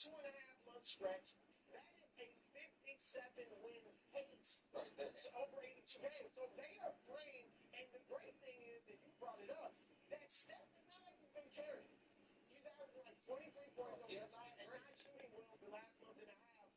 2.5 month stretch. That is a 57-win pace. It's over 82 games. So they are playing. And the great thing is that you brought it up. That Steph is not like he's been carried. He's averaging like 23 points over the last, and not shooting well the last month and a half.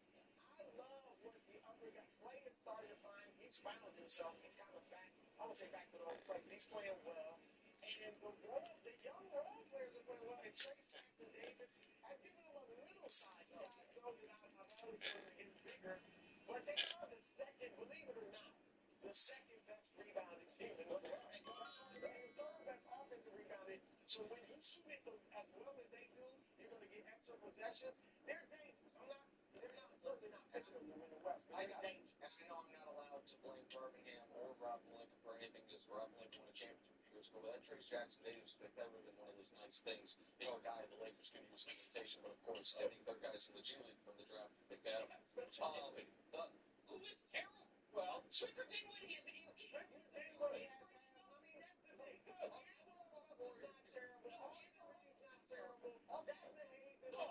I love what the other guy, Clay is starting to find. He's found himself. He's kind of back. I would say back to the old play, but he's playing well. And the young role players are playing well. And Trace Jackson Davis has given him a little side. You guys know that I've always wanted to get bigger. But they are the second, believe it or not, the second best rebounding team in the world. And the third best offensive rebounding. So when you shoot it as well as they do, you're going to get extra possessions. They're dangerous. They're not, certainly not picking them to win the West, but they're dangerous. As you know, I'm not allowed to blame Birmingham or Rob Lincoln for anything because Rob Lincoln won a championship a few years ago. But that Trace Jackson Davis pick, that would have been one of those nice things. You know, a guy the Lakers could use in rotation, but of course, I think their guys in the G League from the draft could pick that up. But who is terrible? Well, Spencer Dinwiddie is a Spencer Dinwiddie has, I mean, that's the thing. Not terrible. Offensively, not terrible. Jackson Hayes is not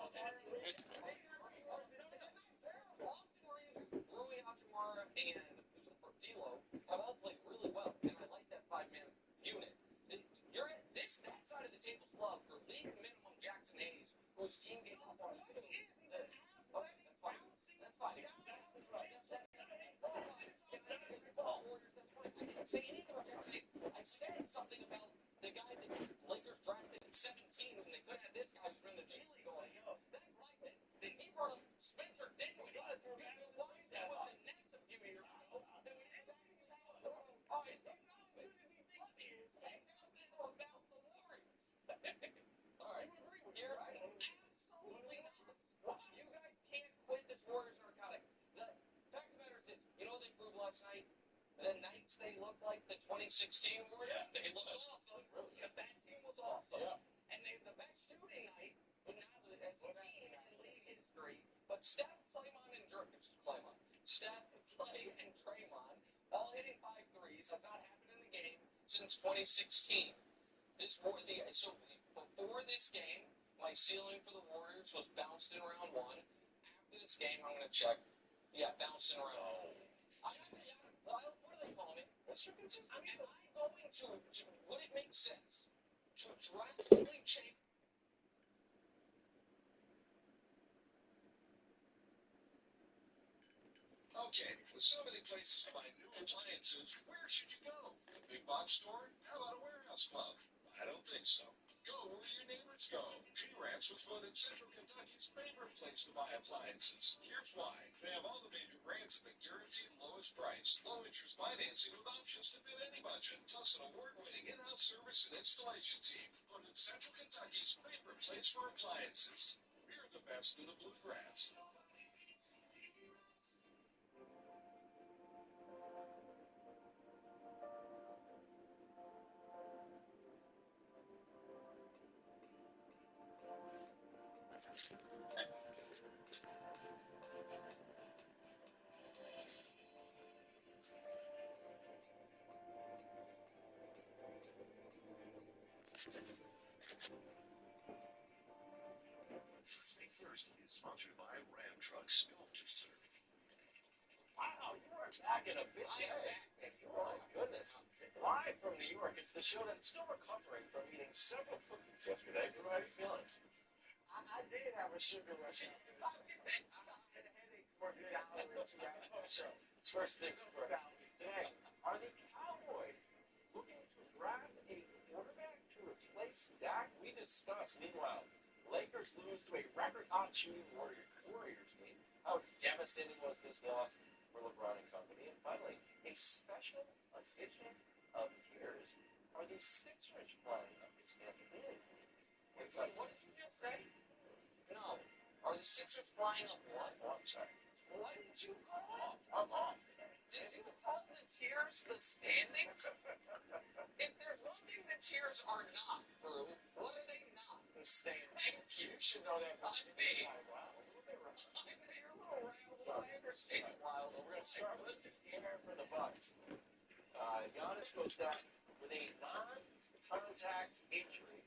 terrible. Austin Reeves, Rui Hachimura, and who's the first? D'Lo have all played really well, and I like that five-man unit. You're at that side of the table's love for league minimum Jackson Hayes, whose team gave up on him. That's fine. That's fine. I didn't say anything about Jackson Hayes. I said something about the guy that Lakers drafted at 17 when they could have this guy who's been in the G League all year. That's my thing. Then he brought up Spencer Dinwiddie. Who won that with the Nets a few years ago. All right, he's not as good as he thinks he is. He's out there about the Warriors. All right, you're absolutely not. You guys can't quit this Warriors narcotic. The fact of the matter is this. You know what they proved last night? The Knights, they looked like the 2016 Warriors. They looked awesome. Really? Because that team was awesome. Yeah. And they have the best shooting night, but not as a team in league history. But Steph, Claymont, and Steph, Clay, and Draymond all hitting 5 threes. Has not happened in the game since 2016. So before this game, my ceiling for the Warriors was bounced in round 1. After this game, I'm going to check. Yeah, bounced in round 1. Wild, what do they call it? Mr. Consistent. I mean, I'm going to would it make sense to drastically change? Okay, with so many places to buy new appliances, where should you go? A big box store? How about a warehouse club? I don't think so. Go where your neighbors go. P-Ranch was voted Central Kentucky's favorite place to buy appliances. Here's why. They have all the major brands at the guaranteed lowest price. Low interest financing with options to fit any budget. Plus an award-winning in-house service and installation team. Voted Central Kentucky's favorite place for appliances. We're the best in the bluegrass. Thursday is sponsored by Ram Trucks Sculpture Service. Wow, you are back in a big way. Oh my goodness. Live from New York, it's the show that's still recovering from eating several cookies yesterday. How are you feeling? I did have a sugar rush. I had a headache for a good hour or 2 hours. So, first things first. Today, are the Cowboys looking to draft a quarterback to replace Dak? We discussed. Meanwhile, Lakers lose to a record-hot shooting Warriors team. How devastating was this loss for LeBron and company? And finally, a special edition of Tears. Are the Sixers playing up this campaign? Wait, so what did you just say? No. Are the Sixers flying up what? Oh, I'm sorry. Why did you call off? I'm off today. Did you call the Tears the standings? If there's one thing the Tears are not, Brew, what are they not? The standings. Thank you. You should know that about me. Wow, a little bit rough. I mean, you're a little razzled. I understand. Well, we're going to start with the dinner for the Bucks. Giannis goes down with a non-contact injury.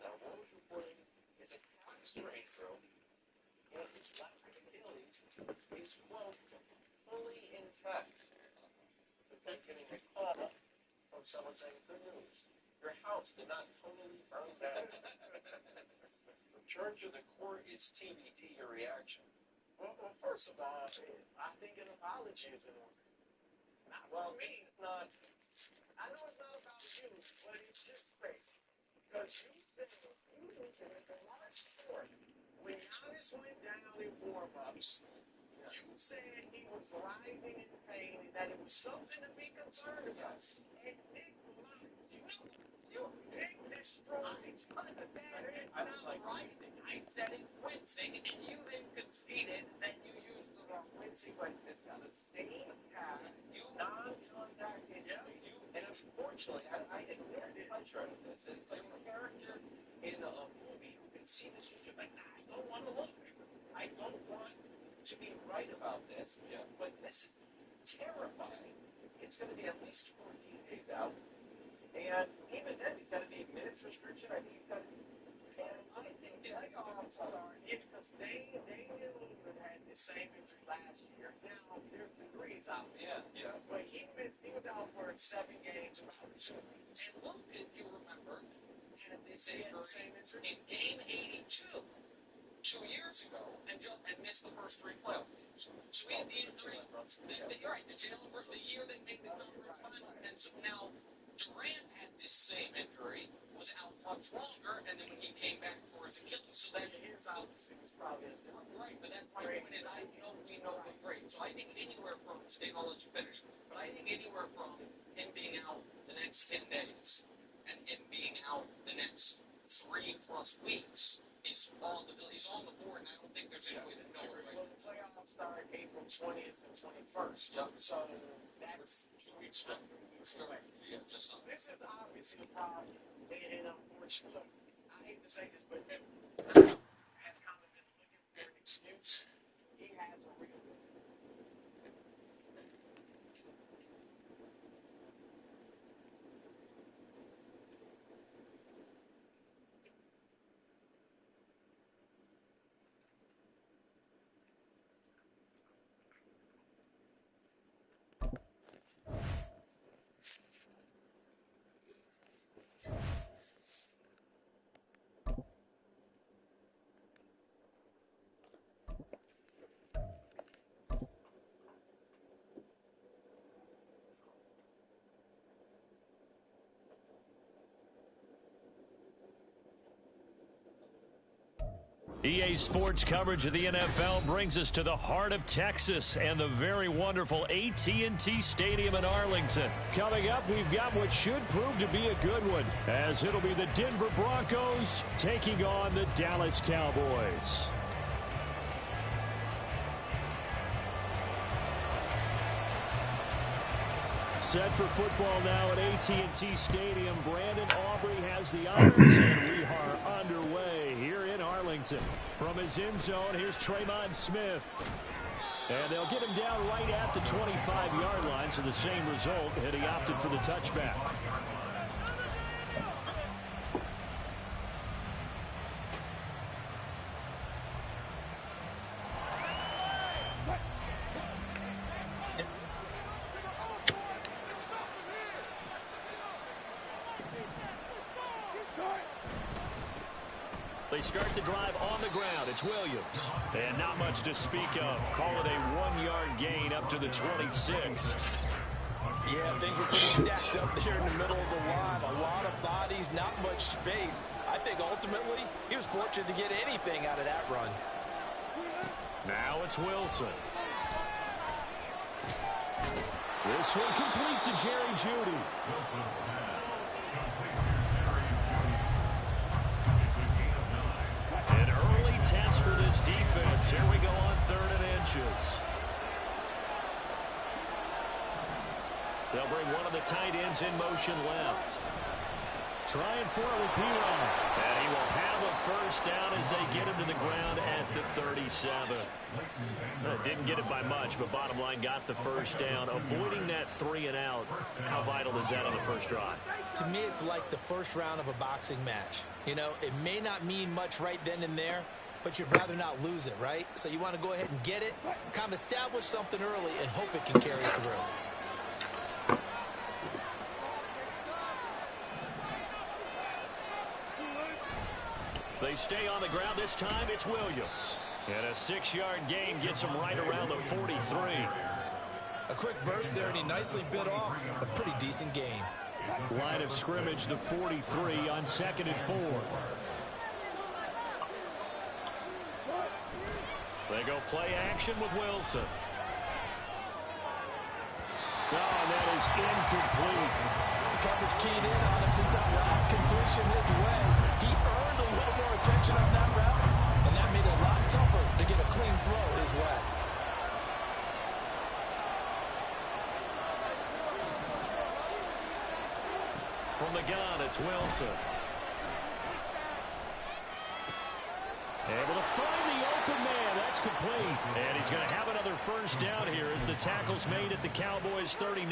Now, what was reporting? It's a calf strain, bro. and his left Achilles is, quote, fully intact. It's like getting a call from someone saying, good news, your house did not totally burn down. Return to the court is TBD, your reaction. Well, first of all, I think an apology is in order. Not for me. Not. I know it's not about you, but it's just crazy. Because you said you in the March 4th, when Giannis went down in warm-ups, you said he was writhing in pain and that it was something to be concerned about. And Nick lied. Nick destroyed. I was like, right. I said it's wincing, and you then conceded that you used the wrong. Wincing, but it's the same calf, non-contact injury. And unfortunately, I get no pleasure out of this. It's like a character in a movie who can see this injury, like, nah, I don't want to look. I don't want to be right about this. Yeah. But this is terrifying. It's going to be at least 14 days out. And even then, he's got to be minutes restriction. I think he's got to be. I think playoffs are because Damian Lillard had the same injury last year. Now there's degrees out there. Yeah. But he was out for 7 games, about 2 weeks. And Luke, if you remember, had this He had the same injury in game 82 2 years ago and missed the first 3 playoff games. So we had the injury. You're right, the Jalen versus the year that made the conference final. And so now Durant had this same injury, was out much longer, and then when he came back for his Achilles, so that's his obviously was probably a different. Right, but that's my point is we know we're great. So I think anywhere from, Steve, I'll let you finish, but I think anywhere from him being out the next 10 days and him being out the next 3+ weeks is he's on the board, and I don't think there's any way to know it. Right? Well, the playoffs start April 20th and 21st. Yep. So that's 2 weeks away. 3 weeks away. Yeah, just on. This is obviously a problem, and unfortunately, look, I hate to say this, but has kind of been looking for an excuse. He has a real one. EA Sports coverage of the NFL brings us to the heart of Texas and the very wonderful AT&T Stadium in Arlington. Coming up, we've got what should prove to be a good one, as it'll be the Denver Broncos taking on the Dallas Cowboys. Set for football now at AT&T Stadium. Brandon Aubrey has the honors, and we are underway here in Arlington. From his end zone, here's Tremont Smith. And they'll get him down right at the 25-yard line, so the same result, and he opted for the touchback. They start the drive on the ground. It's Williams. And not much to speak of. Call it a 1-yard gain up to the 26. Yeah, things were pretty stacked up there in the middle of the line. A lot of bodies, not much space. I think ultimately he was fortunate to get anything out of that run. Now it's Wilson. This one complete to Jerry Jeudy. An early test for this defense. Here we go on 3rd and inches. They'll bring one of the tight ends in motion left. Trying for it with P-Ron. And he will have a first down as they get him to the ground at the 37. Didn't get it by much, but bottom line got the first down. Avoiding that 3 and out. How vital is that on the first drive? To me, it's like the first round of a boxing match. You know, it may not mean much right then and there, but you'd rather not lose it, right? So you want to go ahead and get it, kind of establish something early, and hope it can carry through. They stay on the ground. This time it's Williams. And a 6-yard gain gets him right around the 43. A quick burst there, and he nicely bit off a pretty decent gain. Line of scrimmage, the 43 on 2nd and 4. They go play action with Wilson. Oh, and that is incomplete. Coverage keyed in on him since that last completion his way. He earned a little more attention on that route, and that made it a lot tougher to get a clean throw his way. From the gun, it's Wilson. Able to find the open man. That's complete. And he's going to have another first down here as the tackle's made at the Cowboys 39.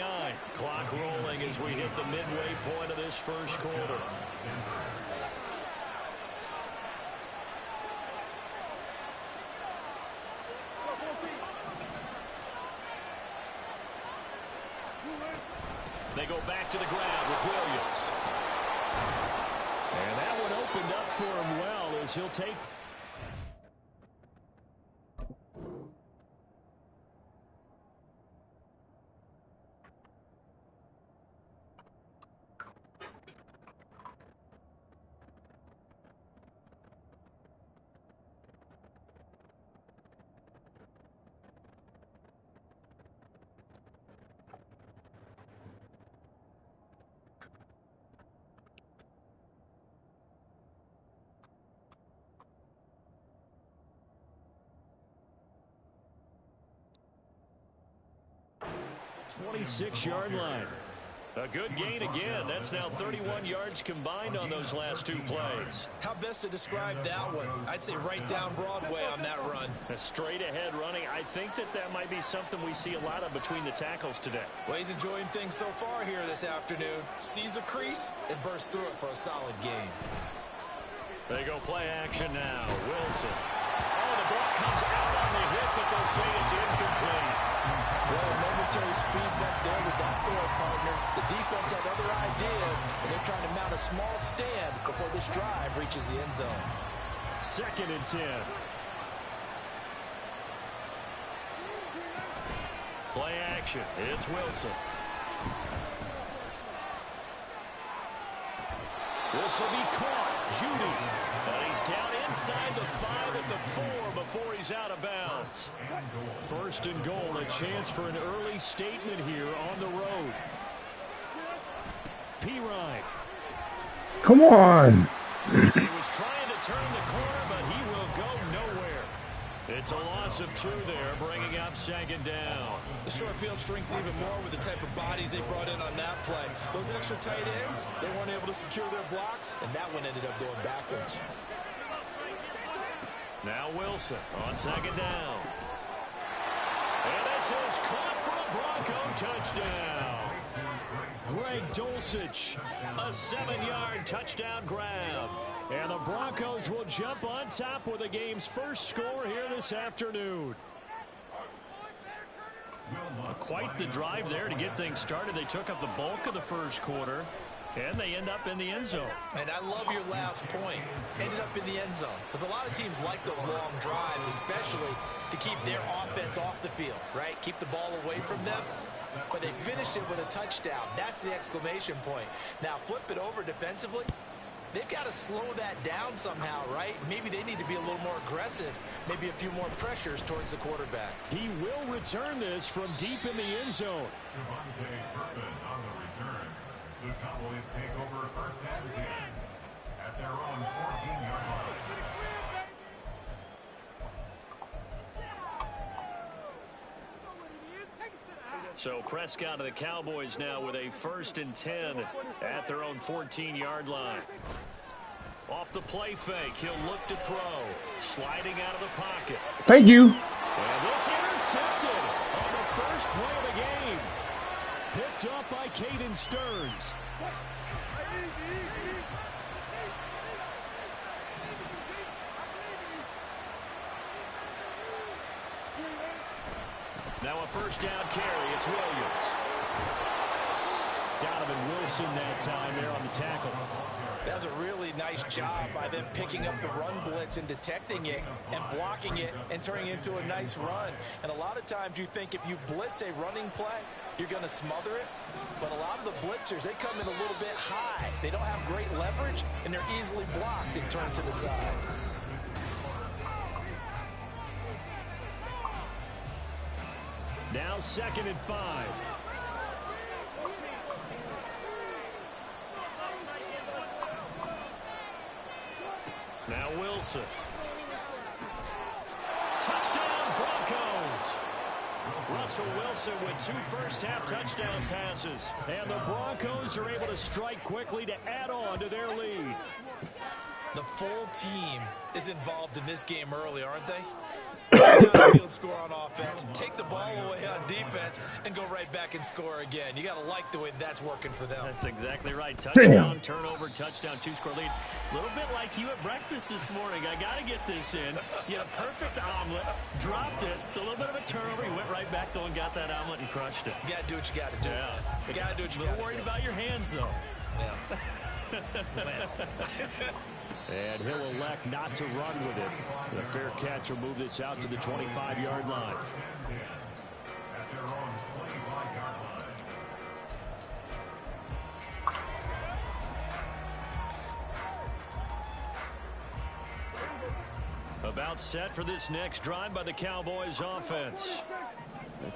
Clock rolling as we hit the midway point of this first quarter. They go back to the ground with Williams. And that one opened up for him well as he'll take... ...26-yard line. A good gain again. That's now 31 yards combined on those last 2 plays. How best to describe that one? I'd say right down Broadway on that run. A straight-ahead running. I think that might be something we see a lot of between the tackles today. Well, he's enjoying things so far here this afternoon. Sees a crease and bursts through it for a solid gain. They go play action now. Wilson. Oh, the ball comes out on the hit, but they'll say it's incomplete. Well, momentary speed bump there with that throw, partner. The defense had other ideas, and they're trying to mount a small stand before this drive reaches the end zone. 2nd and 10. Play action. It's Wilson. This will be caught. Judy. And he's down inside the 5 at the 4 before he's out of bounds. 1st and goal. A chance for an early statement here on the road. P-Ryan. Come on. He was trying to turn the corner, but he will go nowhere. It's a loss of 2 there, bringing up 2nd down. The short field shrinks even more with the type of bodies they brought in on that play. Those extra tight ends, they weren't able to secure their blocks, and that one ended up going backwards. Now Wilson on 2nd down. And this is caught for a Bronco touchdown. Greg Dulcich, a 7-yard touchdown grab. And the Broncos will jump on top with the game's first score here this afternoon. Quite the drive there to get things started. They took up the bulk of the first quarter, and they end up in the end zone. And I love your last point. Ended up in the end zone. Because a lot of teams like those long drives, especially to keep their offense off the field, right? Keep the ball away from them. But they finished it with a touchdown. That's the exclamation point. Now, flip it over defensively. They've got to slow that down somehow, right? Maybe they need to be a little more aggressive. Maybe a few more pressures towards the quarterback. He will return this from deep in the end zone. On the return, the Cowboys take over 1st and 10 at their own 14-yard line. So Prescott of the Cowboys now with a 1st and 10 at their own 14-yard line. Off the play fake, he'll look to throw. Sliding out of the pocket. Thank you. And this intercepted on the first play of the game. Picked up by Caden Stearns. Now a first down carry. It's Williams. Donovan Wilson that time there on the tackle. That was a really nice job by them picking up the run blitz and detecting it and blocking it and turning it into a nice run. And a lot of times you think if you blitz a running play, you're going to smother it. But a lot of the blitzers, they come in a little bit high. They don't have great leverage, and they're easily blocked and turned to the side. Now 2nd and 5. Now Wilson. Touchdown Broncos. Russell Wilson with 2 first-half touchdown passes. And the Broncos are able to strike quickly to add on to their lead. The full team is involved in this game early, aren't they? Get down the field, score on offense, take the ball away on defense, and go right back and score again. You got to like the way that's working for them. That's exactly right. Touchdown, turnover, touchdown, 2-score lead. A little bit like you at breakfast this morning. I got to get this in. You had a perfect omelet, dropped it. So a little bit of a turnover. You went right back though and got that omelet and crushed it. You got to do what you got to do. Yeah. You got to do what you got to do. A little worried about your hands though. Yeah. And he'll elect not to run with it. The fair catch will move this out to the 25-yard line. At their own 25-yard line. About set for this next drive by the Cowboys offense.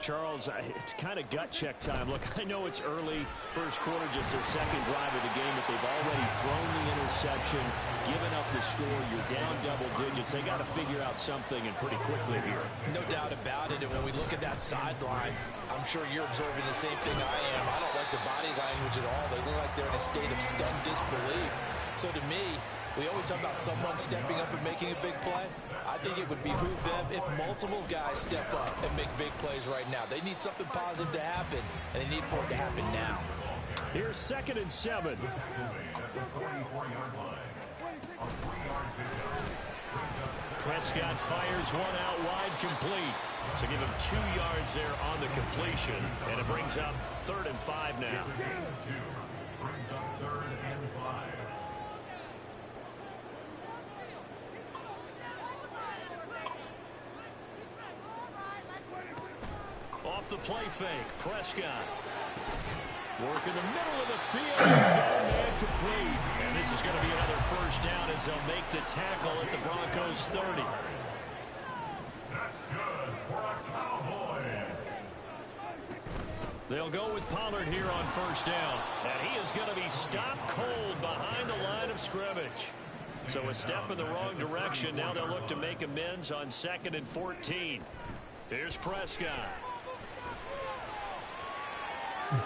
Charles, it's kind of gut check time. Look, I know it's early, first quarter, just their 2nd drive of the game, but they've already thrown the interception, given up the score. You're down double digits. They got to figure out something, and pretty quickly here. No doubt about it. And when we look at that sideline, I'm sure you're observing the same thing I am. I don't like the body language at all. They look like they're in a state of stunned disbelief. So to me, we always talk about someone stepping up and making a big play. I think it would behoove them if multiple guys step up and make big plays right now. They need something positive to happen, and they need for it to happen now. Here's 2nd and 7. Prescott fires one out wide, complete. So give him 2 yards there on the completion, and it brings up 3rd and 5 now. Brings up 3rd and 5. Off the play fake, Prescott. Work in the middle of the field. He's got a man complete. And this is going to be another first down as they'll make the tackle at the Broncos 30. That's good for the Cowboys. They'll go with Pollard here on first down. And he is going to be stopped cold behind the line of scrimmage. So a step in the wrong direction. Now they'll look to make amends on 2nd and 14. Here's Prescott.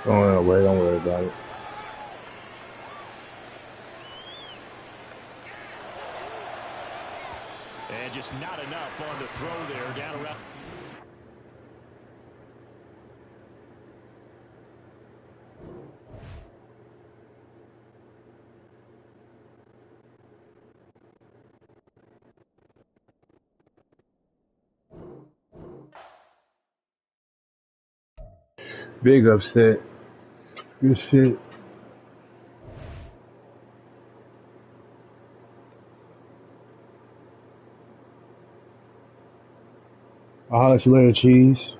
Don't worry about it. And just not enough on the throw there. Down around. Big upset. Good shit. I'll holler at you later, cheese.